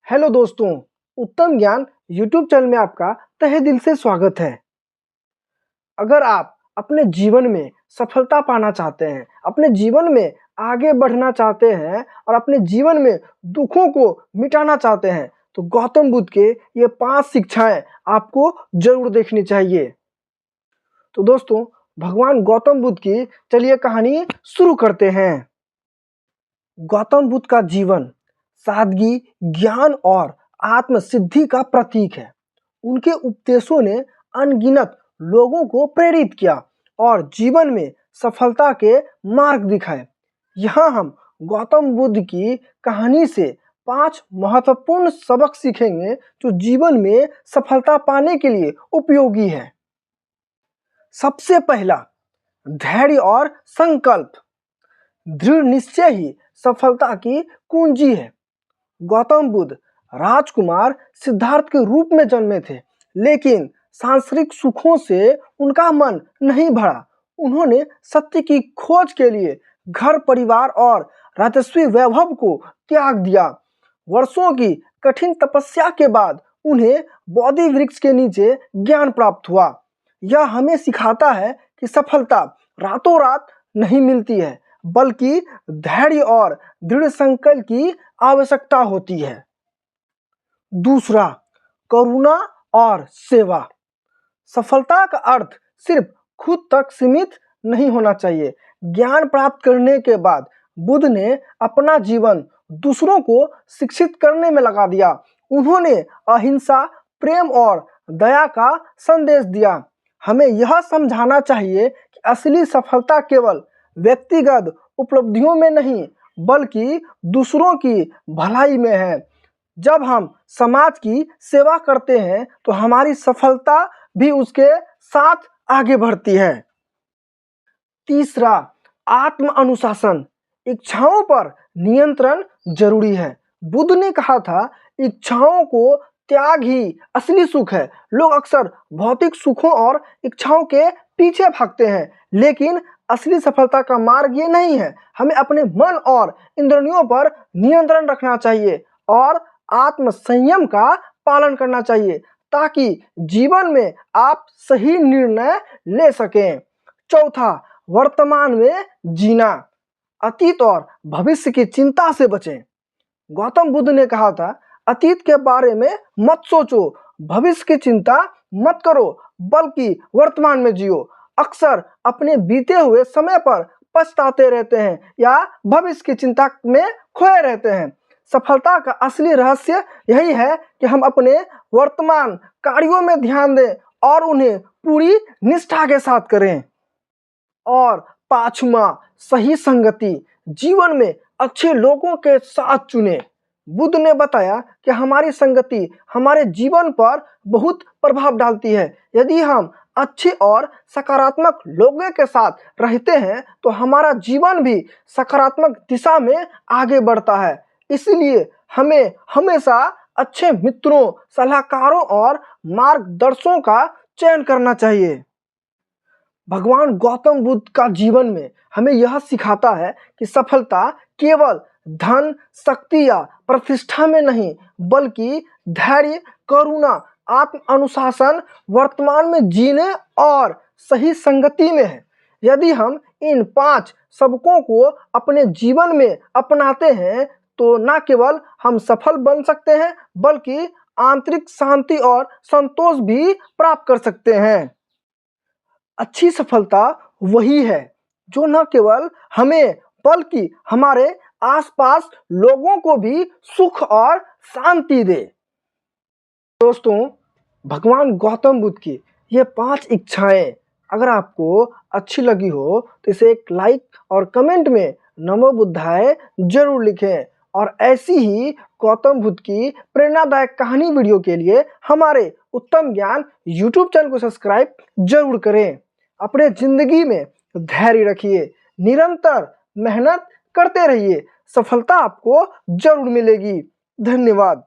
Hello दोस्तों, उत्तम ज्ञान यूट्यूब चैनल में आपका तहे दिल से स्वागत है। अगर आप अपने जीवन में सफलता पाना चाहते हैं, अपने जीवन में आगे बढ़ना चाहते हैं और अपने जीवन में दुखों को मिटाना चाहते हैं, तो गौतम बुद्ध के ये 5 शिक्षाएं आपको जरूर देखनी चाहिए। तो दोस्तों, भगवान गौतम बुद्ध की चलिए कहानी शुरू करते हैं। गौतम बुद्ध का जीवन सादगी, ज्ञान और आत्म सिद्धि का प्रतीक है। उनके उपदेशों ने अनगिनत लोगों को प्रेरित किया और जीवन में सफलता के मार्ग दिखाए। यहाँ हम गौतम बुद्ध की कहानी से 5 महत्वपूर्ण सबक सीखेंगे जो जीवन में सफलता पाने के लिए उपयोगी है। सबसे पहला, धैर्य और संकल्प। दृढ़ निश्चय ही सफलता की कुंजी है। गौतम बुद्ध राजकुमार सिद्धार्थ के रूप में जन्मे थे, लेकिन सांसारिक सुखों से उनका मन नहीं भरा। उन्होंने सत्य की खोज के लिए घर परिवार और राजस्वी वैभव को त्याग दिया। वर्षों की कठिन तपस्या के बाद उन्हें बोधि वृक्ष के नीचे ज्ञान प्राप्त हुआ। यह हमें सिखाता है कि सफलता रातों रात नहीं मिलती है, बल्कि धैर्य और दृढ़ संकल्प की आवश्यकता होती है। दूसरा, करुणा और सेवा। सफलता का अर्थ सिर्फ खुद तक सीमित नहीं होना चाहिए। ज्ञान प्राप्त करने के बाद बुद्ध ने अपना जीवन दूसरों को शिक्षित करने में लगा दिया। उन्होंने अहिंसा, प्रेम और दया का संदेश दिया। हमें यह समझाना चाहिए कि असली सफलता केवल व्यक्तिगत उपलब्धियों में नहीं, बल्कि दूसरों की भलाई में है। जब हम समाज की सेवा करते हैं तो हमारी सफलता भी उसके साथ आगे बढ़ती है। तीसरा, आत्म अनुशासन। इच्छाओं पर नियंत्रण जरूरी है। बुद्ध ने कहा था, इच्छाओं को त्याग ही असली सुख है। लोग अक्सर भौतिक सुखों और इच्छाओं के पीछे भागते हैं, लेकिन असली सफलता का मार्ग ये नहीं है। हमें अपने मन और इंद्रियों पर नियंत्रण रखना चाहिए और आत्म संयम का पालन करना चाहिए, ताकि जीवन में आप सही निर्णय ले सकें। चौथा, वर्तमान में जीना। अतीत और भविष्य की चिंता से बचें। गौतम बुद्ध ने कहा था, अतीत के बारे में मत सोचो, भविष्य की चिंता मत करो, बल्कि वर्तमान में जियो। अक्सर अपने बीते हुए समय पर पछताते रहते हैं या भविष्य की चिंता में खोए रहते हैं। सफलता का असली रहस्य यही है कि हम अपने वर्तमान कार्यों में ध्यान दें और उन्हें पूरी निष्ठा के साथ करें। और पांचवा, सही संगति। जीवन में अच्छे लोगों के साथ चुनें। बुद्ध ने बताया कि हमारी संगति हमारे जीवन पर बहुत प्रभाव डालती है। यदि हम अच्छे और सकारात्मक लोगों के साथ रहते हैं तो हमारा जीवन भी सकारात्मक दिशा में आगे बढ़ता है। इसलिए हमें हमेशा अच्छे मित्रों, सलाहकारों और मार्गदर्शकों का चयन करना चाहिए। भगवान गौतम बुद्ध का जीवन में हमें यह सिखाता है कि सफलता केवल धन, शक्ति या प्रतिष्ठा में नहीं, बल्कि धैर्य, करुणा, आत्म अनुशासन, वर्तमान में जीने और सही संगति में है। यदि हम इन 5 सबकों को अपने जीवन में अपनाते हैं तो न केवल हम सफल बन सकते हैं, बल्कि आंतरिक शांति और संतोष भी प्राप्त कर सकते हैं। अच्छी सफलता वही है जो न केवल हमें बल्कि हमारे आसपास लोगों को भी सुख और शांति दे। दोस्तों, भगवान गौतम बुद्ध की ये 5 इच्छाएं अगर आपको अच्छी लगी हो तो इसे एक लाइक और कमेंट में नमो बुद्धाय जरूर लिखें। और ऐसी ही गौतम बुद्ध की प्रेरणादायक कहानी वीडियो के लिए हमारे उत्तम ज्ञान यूट्यूब चैनल को सब्सक्राइब जरूर करें। अपने जिंदगी में धैर्य रखिए, निरंतर मेहनत करते रहिए, सफलता आपको जरूर मिलेगी। धन्यवाद।